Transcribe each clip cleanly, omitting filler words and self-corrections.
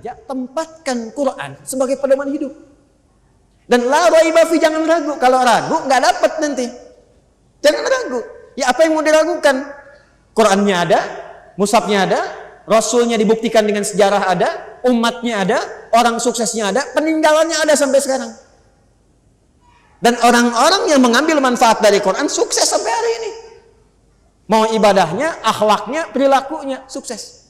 saja tempatkan Quran sebagai pedoman hidup. Dan la raiba fi, jangan ragu. Kalau ragu nggak dapat nanti. Jangan ragu. Ya apa yang mau diragukan? Qurannya ada, mushafnya ada, rasulnya dibuktikan dengan sejarah ada, umatnya ada, orang suksesnya ada, peninggalannya ada sampai sekarang. Dan orang-orang yang mengambil manfaat dari Quran sukses sampai hari ini. Mau ibadahnya, akhlaknya, perilakunya sukses.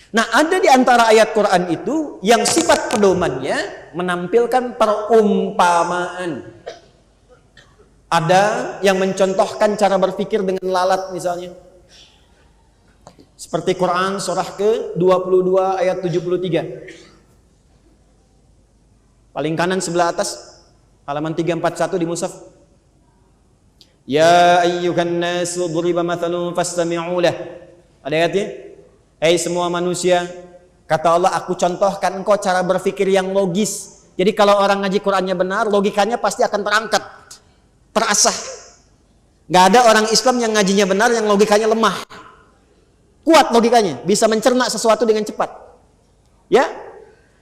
Nah, ada di antara ayat Quran itu yang sifat pedomannya menampilkan perumpamaan. Ada yang mencontohkan cara berpikir dengan lalat misalnya. Seperti Quran surah ke-22 ayat 73. Paling kanan sebelah atas, halaman 341 di mushaf. Ya ayyuhan nasu duriba mathalun fastami'u lah. Ada ayatnya? Hai semua manusia, kata Allah, aku contohkan engkau cara berpikir yang logis. Jadi kalau orang ngaji Qurannya benar, logikanya pasti akan terangkat, terasah. Gak ada orang Islam yang ngajinya benar, yang logikanya lemah. Kuat logikanya, bisa mencerna sesuatu dengan cepat. Ya,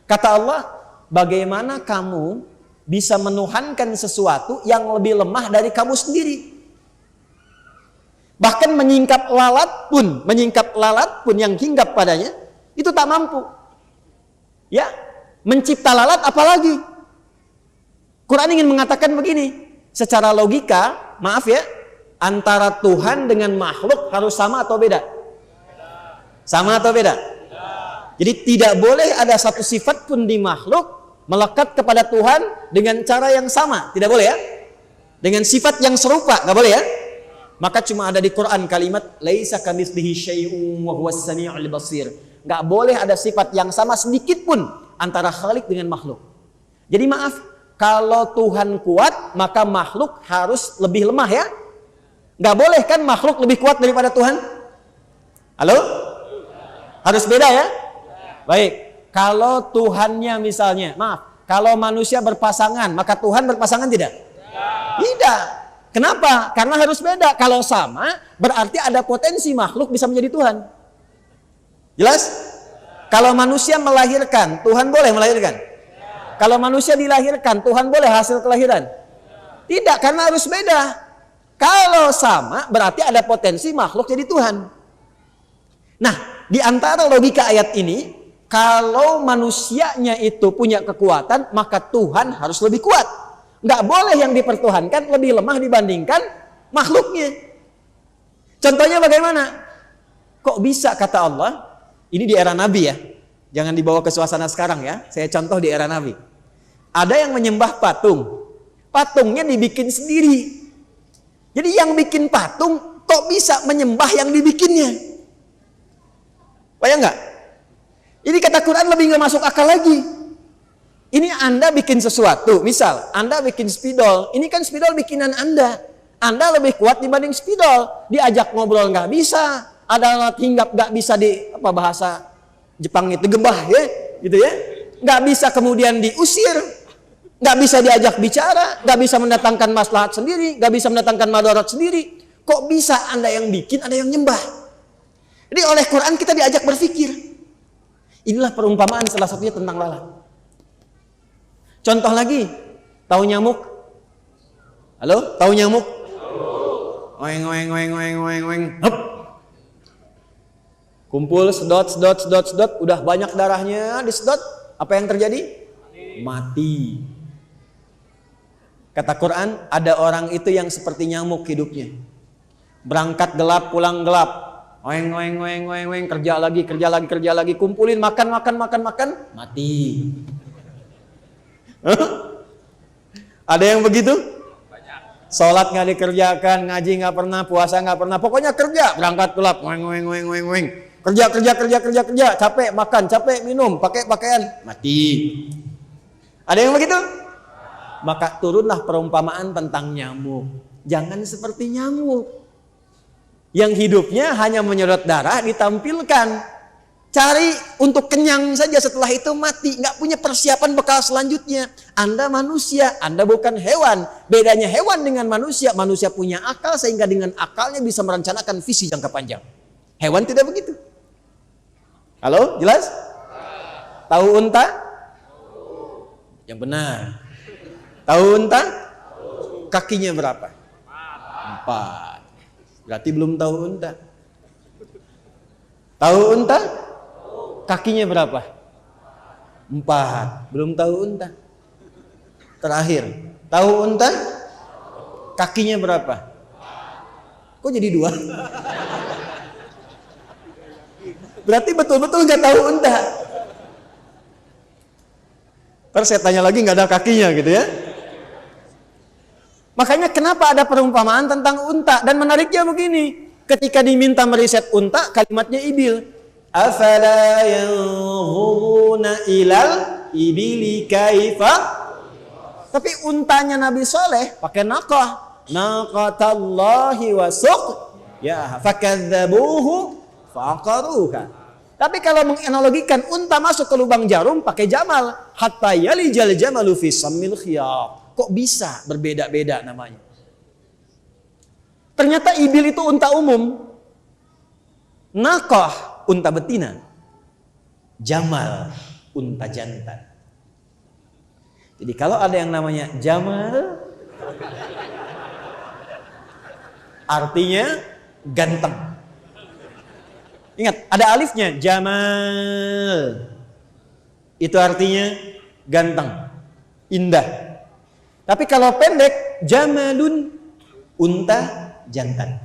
kata Allah, bagaimana kamu bisa menuhankan sesuatu yang lebih lemah dari kamu sendiri? Bahkan menyingkap lalat pun yang hinggap padanya itu tak mampu. Ya, mencipta lalat apalagi? Quran ingin mengatakan begini, secara logika, maaf ya, antara Tuhan dengan makhluk harus sama atau beda? Sama atau beda? Jadi tidak boleh ada satu sifat pun di makhluk melekat kepada Tuhan dengan cara yang sama, tidak boleh ya? Dengan sifat yang serupa, nggak boleh ya? Maka cuma ada di Quran kalimat laisa kamitslihi syai'un wa huwas samiul basir. Enggak boleh ada sifat yang sama sedikit pun antara Khalik dengan makhluk. Jadi maaf, kalau Tuhan kuat, maka makhluk harus lebih lemah ya? Enggak boleh kan makhluk lebih kuat daripada Tuhan? Halo? Harus beda ya? Baik. Kalau Tuhannya misalnya, maaf, kalau manusia berpasangan, maka Tuhan berpasangan tidak? Tidak. Kenapa? Karena harus beda. Kalau sama, berarti ada potensi makhluk bisa menjadi Tuhan. Jelas? Kalau manusia melahirkan, Tuhan boleh melahirkan? Kalau manusia dilahirkan, Tuhan boleh hasil kelahiran? Tidak, karena harus beda. Kalau sama, berarti ada potensi makhluk jadi Tuhan. Nah, di antara logika ayat ini, kalau manusianya itu punya kekuatan, maka Tuhan harus lebih kuat. Nggak boleh yang dipertuhankan lebih lemah dibandingkan makhluknya. Contohnya bagaimana? Kok bisa kata Allah? Ini di era Nabi ya. Jangan dibawa ke suasana sekarang ya. Saya contoh di era Nabi. Ada yang menyembah patung. Patungnya dibikin sendiri. Jadi yang bikin patung kok bisa menyembah yang dibikinnya? Bayang nggak? Ini kata Quran lebih nggak masuk akal lagi. Ini Anda bikin sesuatu, misal Anda bikin spidol, ini kan spidol bikinan Anda. Anda lebih kuat dibanding spidol. Diajak ngobrol nggak bisa, ada alat hinggap nggak bisa di apa bahasa Jepang itu gebah ya, gitu ya. Nggak bisa kemudian diusir, nggak bisa diajak bicara, nggak bisa mendatangkan maslahat sendiri, nggak bisa mendatangkan madarat sendiri. Kok bisa Anda yang bikin, Anda yang nyembah? Jadi oleh Quran kita diajak berpikir. Inilah perumpamaan salah satunya tentang lalat. Contoh lagi, tahu nyamuk? Halo, tahu nyamuk? Oeng, oeng, oeng, oeng, oeng, oeng. Hup. Kumpul, sedot, sedot, sedot, sedot. Udah banyak darahnya disedot. Apa yang terjadi? Mati. Kata Quran, ada orang itu yang seperti nyamuk hidupnya. Berangkat gelap, pulang gelap. Oeng, oeng, oeng, oeng, oeng. Kerja lagi, kerja lagi, kerja lagi. Kumpulin, makan, makan, makan, makan. Mati. Ada yang begitu? Sholat nggak dikerjakan, ngaji nggak pernah, puasa nggak pernah, pokoknya kerja, berangkat gelap, kerja, kerja, kerja, kerja, kerja, capek makan, capek minum, pakai pakaian, mati. Ada yang begitu? Maka turunlah perumpamaan tentang nyamuk. Jangan seperti nyamuk yang hidupnya hanya menyedot darah, ditampilkan. Cari untuk kenyang saja, setelah itu mati. Nggak punya persiapan bekal selanjutnya. Anda manusia, Anda bukan hewan. Bedanya hewan dengan manusia. Manusia punya akal sehingga dengan akalnya bisa merencanakan visi jangka panjang. Hewan tidak begitu. Halo, jelas? Tahu unta? Yang benar. Tahu unta? Kakinya berapa? 4. Berarti belum tahu unta. Tahu unta? Kakinya berapa? 4. Belum tahu unta. Terakhir, tahu unta? Kakinya berapa? Kok jadi 2? Berarti betul-betul nggak tahu unta. Terus saya tanya lagi, nggak ada kakinya gitu ya. Makanya kenapa ada perumpamaan tentang unta? Dan menariknya begini, ketika diminta meriset unta, kalimatnya ibil. Afala yanzuruna ilal ibili kaifa. Tapi untanya Nabi Soleh pakai naqah. Naqatallahi wa suq. Ya, fakadzabuhu faqaruha. Tapi kalau menganalogikan unta masuk ke lubang jarum pakai jamal, hatta yalijal jamalu fi sammil khiyat. Kok bisa berbeda-beda namanya? Ternyata ibil itu unta umum. Naqah unta betina. Jamal unta jantan. Jadi kalau ada yang namanya jamal, artinya ganteng. Ingat, ada alifnya, jamal. Itu artinya ganteng, indah. Tapi kalau pendek, jamalun, unta jantan.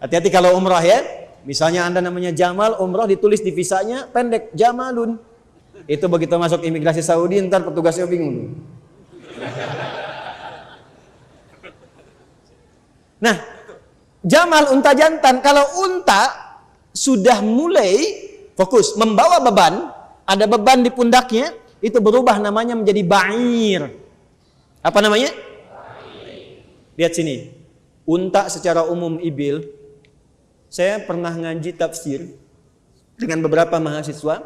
Hati-hati kalau umrah ya. Misalnya Anda namanya Jamal, umrah ditulis di visanya pendek, jamalun. Itu begitu masuk imigrasi Saudi, ntar petugasnya bingung. Nah, jamal unta jantan. Kalau unta sudah mulai fokus membawa beban, ada beban di pundaknya, itu berubah namanya menjadi ba'ir. Apa namanya? Lihat sini. Unta secara umum ibil. Saya pernah ngaji tafsir dengan beberapa mahasiswa.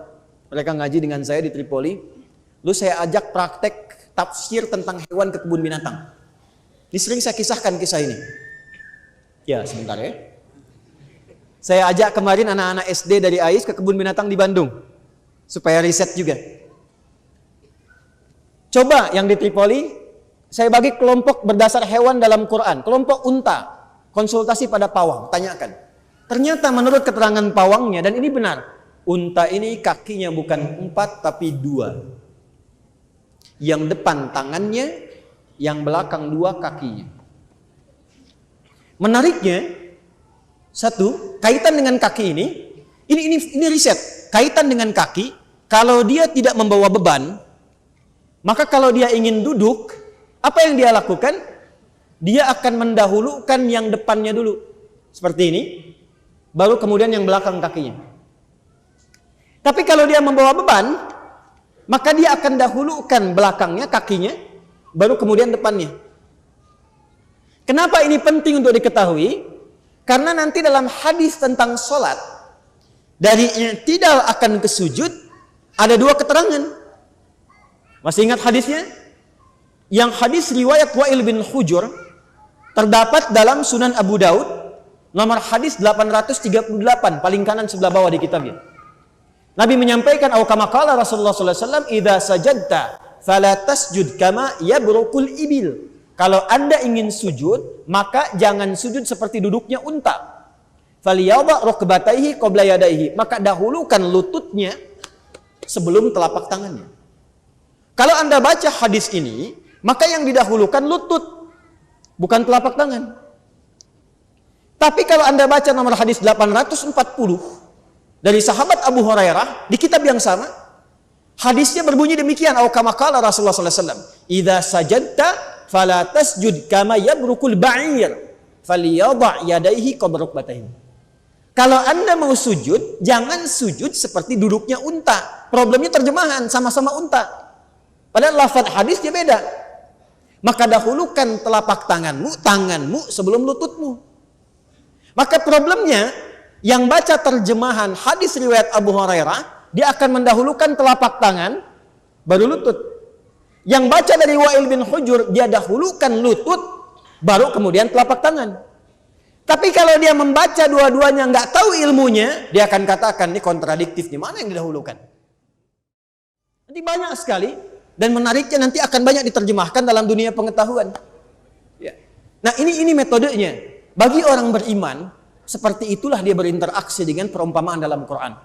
Mereka ngaji dengan saya di Tripoli. Lalu saya ajak praktek tafsir tentang hewan ke kebun binatang. Ini sering saya kisahkan kisah ini. Ya, sebentar ya. Saya ajak kemarin anak-anak SD dari AIS ke kebun binatang di Bandung. Supaya riset juga. Coba yang di Tripoli, saya bagi kelompok berdasar hewan dalam Quran. Kelompok unta, konsultasi pada pawang, tanyakan. Ternyata menurut keterangan pawangnya, dan ini benar, unta ini kakinya bukan 4 tapi 2. Yang depan tangannya, yang belakang 2 kakinya. Menariknya, satu, kaitan dengan kaki ini riset. Kaitan dengan kaki, kalau dia tidak membawa beban, maka kalau dia ingin duduk, apa yang dia lakukan? Dia akan mendahulukan yang depannya dulu. Seperti ini. Baru kemudian yang belakang kakinya. Tapi kalau dia membawa beban, maka dia akan dahulukan belakangnya, kakinya, baru kemudian depannya. Kenapa ini penting untuk diketahui? Karena nanti dalam hadis tentang sholat, dari i'tidal akan ke sujud, ada 2 keterangan. Masih ingat hadisnya? Yang hadis riwayat Wa'il bin Hujur, terdapat dalam Sunan Abu Daud, nomor hadis 838, paling kanan sebelah bawah di kitabnya. Nabi menyampaikan, "Au kama qala Rasulullah sallallahu alaihi wasallam, idza sajadta fala tasjud kama yabrukul ibil." Kalau Anda ingin sujud, maka jangan sujud seperti duduknya unta. Faliyadha rukbatayhi qabla yadayhi. Maka dahulukan lututnya sebelum telapak tangannya. Kalau Anda baca hadis ini, maka yang didahulukan lutut, bukan telapak tangan. Tapi kalau Anda baca nomor hadis 840 dari sahabat Abu Hurairah di kitab yang sama, hadisnya berbunyi demikian, au kama qala Rasulullah sallallahu alaihi wasallam, "Idza sajadta fala tasjud kama yabrukul ba'ir falyadha yadayhi qabla rukbatayhi." Kalau Anda mau sujud, jangan sujud seperti duduknya unta. Problemnya terjemahan, sama-sama unta. Padahal lafaz hadisnya beda. Maka dahulukan telapak tanganmu sebelum lututmu. Maka problemnya, yang baca terjemahan hadis riwayat Abu Hurairah, dia akan mendahulukan telapak tangan, baru lutut. Yang baca dari Wa'il bin Hujur, dia dahulukan lutut, baru kemudian telapak tangan. Tapi kalau dia membaca dua-duanya, nggak tahu ilmunya, dia akan katakan, ini kontradiktif, di mana yang didahulukan? Nanti banyak sekali, dan menariknya nanti akan banyak diterjemahkan dalam dunia pengetahuan. Ya. Nah ini metodenya. Bagi orang beriman, seperti itulah dia berinteraksi dengan perumpamaan dalam Quran.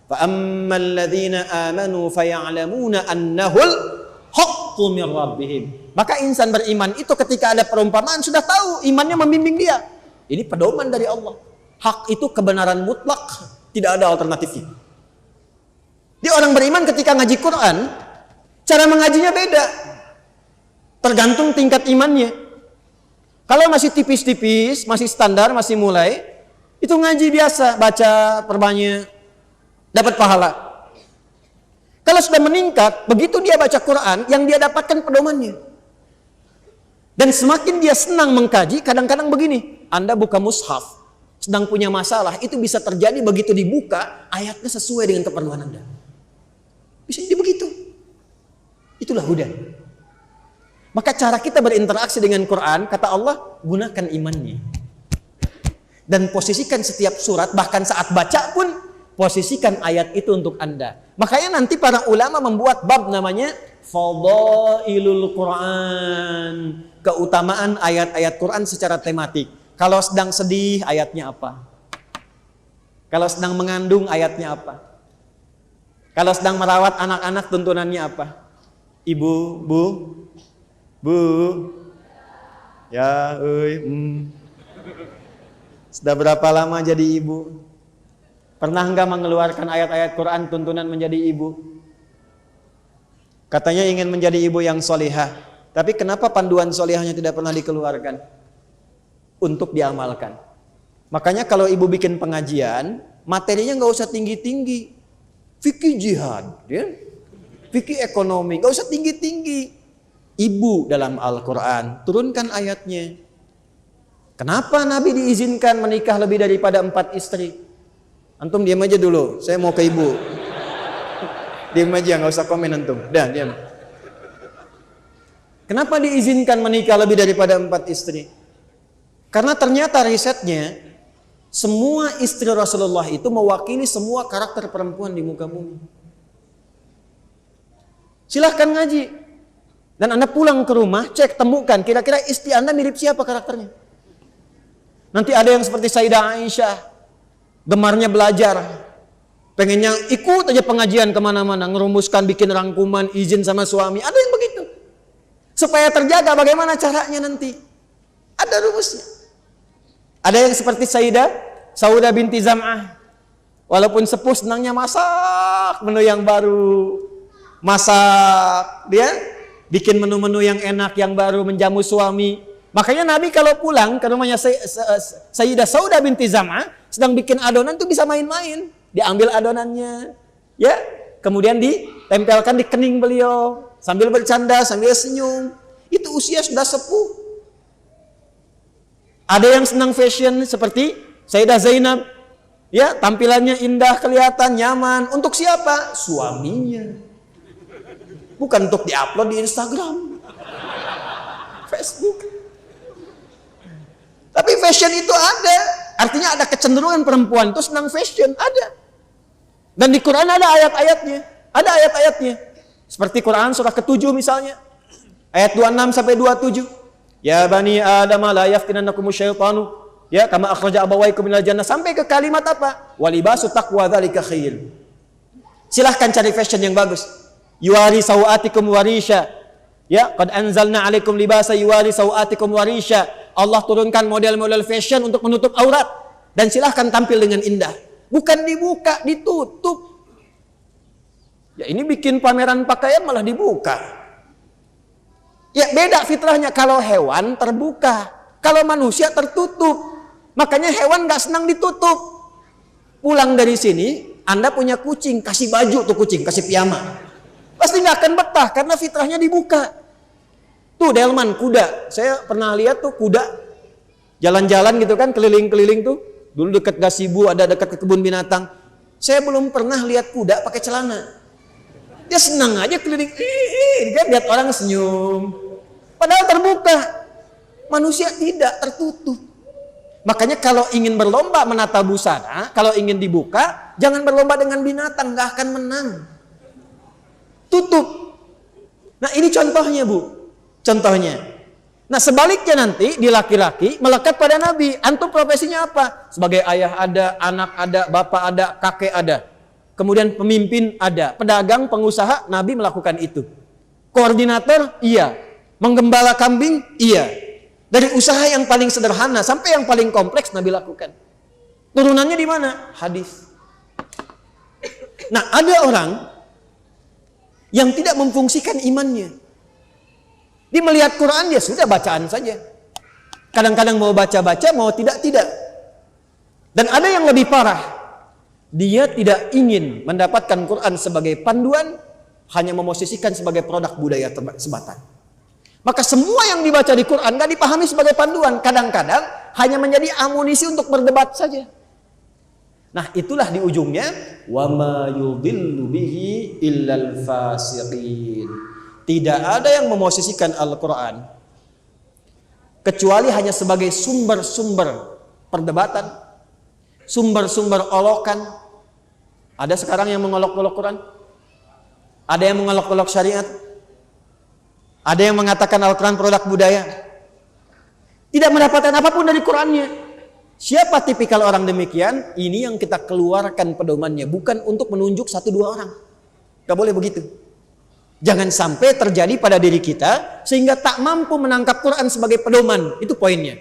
فَأَمَّا الَّذِينَ آمَنُوا فَيَعْلَمُونَ أَنَّهُ الْحَقُّ مِنْ رَبِّهِمْ. Maka insan beriman itu ketika ada perumpamaan sudah tahu, imannya membimbing dia. Ini pedoman dari Allah. Hak itu kebenaran mutlak, tidak ada alternatifnya. Dia orang beriman ketika ngaji Quran, cara mengajinya beda. Tergantung tingkat imannya. Kalau masih tipis-tipis, masih standar, masih mulai, itu ngaji biasa, baca perbanyak, dapat pahala. Kalau sudah meningkat, begitu dia baca Quran, yang dia dapatkan pedomannya. Dan semakin dia senang mengkaji, kadang-kadang begini, Anda buka mushaf, sedang punya masalah, itu bisa terjadi begitu dibuka, ayatnya sesuai dengan keperluan Anda. Bisa jadi begitu. Itulah hudan. Maka cara kita berinteraksi dengan Quran, kata Allah, gunakan imannya. Dan posisikan setiap surat, bahkan saat baca pun, posisikan ayat itu untuk Anda. Makanya nanti para ulama membuat bab namanya Fadailul Quran. Keutamaan ayat-ayat Quran secara tematik. Kalau sedang sedih, ayatnya apa? Kalau sedang mengandung, ayatnya apa? Kalau sedang merawat anak-anak, tuntunannya apa? Ibu, Bu, ya, sudah berapa lama jadi ibu? Pernah enggak mengeluarkan ayat-ayat Quran tuntunan menjadi ibu? Katanya ingin menjadi ibu yang solihah, tapi kenapa panduan solihahnya tidak pernah dikeluarkan untuk diamalkan? Makanya kalau ibu bikin pengajian, materinya nggak usah tinggi-tinggi, fikih jihad, ya? Fikih ekonomi, nggak usah tinggi-tinggi. Ibu dalam Al-Quran, turunkan ayatnya. Kenapa Nabi diizinkan menikah lebih daripada 4 istri? Antum diam aja dulu, saya mau ke ibu. Diam aja, nggak usah komen antum. Dah, diam. Kenapa diizinkan menikah lebih daripada 4 istri? Karena ternyata risetnya, semua istri Rasulullah itu mewakili semua karakter perempuan di muka bumi. Silahkan ngaji. Dan Anda pulang ke rumah, cek, temukan, kira-kira istri Anda mirip siapa karakternya. Nanti ada yang seperti Sayyidah Aisyah, gemarnya belajar, pengennya ikut aja pengajian kemana-mana, ngerumuskan, bikin rangkuman, izin sama suami, ada yang begitu. Supaya terjaga bagaimana caranya nanti. Ada rumusnya. Ada yang seperti Sayyidah Saudah binti Zam'ah, walaupun sepuh senangnya masak menu yang baru, masak, dia bikin menu-menu yang enak, yang baru, menjamu suami. Makanya Nabi kalau pulang ke rumahnya Sayyidah Saudah binti Zam'ah, sedang bikin adonan tuh bisa main-main. Diambil adonannya, ya, kemudian ditempelkan di kening beliau, sambil bercanda, sambil senyum. Itu usia sudah sepuh. Ada yang senang fashion seperti Sayyidah Zainab, ya, tampilannya indah, kelihatan, nyaman. Untuk siapa? Suaminya. Bukan untuk diupload di Instagram, Facebook. Tapi fashion itu ada. Artinya ada kecenderungan perempuan itu senang fashion, ada. Dan di Quran ada ayat-ayatnya. Ada ayat-ayatnya. Seperti Quran surah ke-7 misalnya. Ayat 26 sampai 27. Ya bani Adam la yaftinannakumus syaitanu, ya kama akhraja abawaykum minal jannah, sampai ke kalimat apa? Walibasu taqwa dzalika khair. Silahkan cari fashion yang bagus. Yuwari sawatikum warisha. Ya, qad anzalna alaikum libasa yuwari sawatikum warisha. Allah turunkan model-model fashion untuk menutup aurat, dan silahkan tampil dengan indah. Bukan dibuka, ditutup. Ya, ini bikin pameran pakaian malah dibuka. Ya, beda fitrahnya. Kalau hewan terbuka, kalau manusia tertutup. Makanya hewan gak senang ditutup. Pulang dari sini, Anda punya kucing, kasih baju tuh kucing, kasih piyama. Pasti nggak akan betah karena fitrahnya dibuka. Tuh delman, kuda. Saya pernah lihat tuh kuda jalan-jalan gitu kan, keliling-keliling tuh. Dulu dekat gasibu, ada dekat ke kebun binatang. Saya belum pernah lihat kuda pakai celana. Dia senang aja keliling, kan, lihat orang senyum. Padahal terbuka. Manusia tidak, tertutup. Makanya kalau ingin berlomba menata busana, kalau ingin dibuka, jangan berlomba dengan binatang, nggak akan menang. tutup. Nah ini contohnya Bu, contohnya. Nah sebaliknya nanti di laki-laki melekat pada Nabi. Antum profesinya apa? Sebagai ayah ada, anak ada, bapak ada, kakek ada. Kemudian pemimpin ada, pedagang, pengusaha, Nabi melakukan itu. Koordinator, iya. Menggembala kambing, iya. Dari usaha yang paling sederhana sampai yang paling kompleks Nabi lakukan. Turunannya di mana? Hadis. Nah ada orang yang tidak memfungsikan imannya. Dia melihat Quran, dia sudah bacaan saja. Kadang-kadang mau baca-baca, mau tidak-tidak. Dan ada yang lebih parah. Dia tidak ingin mendapatkan Quran sebagai panduan, hanya memosisikan sebagai produk budaya semata. Maka semua yang dibaca di Quran gak dipahami sebagai panduan. Kadang-kadang hanya menjadi amunisi untuk berdebat saja. Nah itulah di ujungnya wa ma yudhillu bihi illal fasiqin. Tidak ada yang memosisikan Al-Quran kecuali hanya sebagai sumber-sumber perdebatan, sumber-sumber olokan. Ada sekarang yang mengolok-olok Quran, ada yang mengolok-olok syariat, ada yang mengatakan Al-Quran produk budaya, tidak mendapatkan apapun dari Qurannya. Siapa tipikal orang demikian? Ini yang kita keluarkan pedomannya, bukan untuk menunjuk 1-2 orang. Gak boleh begitu. Jangan sampai terjadi pada diri kita sehingga tak mampu menangkap Quran sebagai pedoman. Itu poinnya.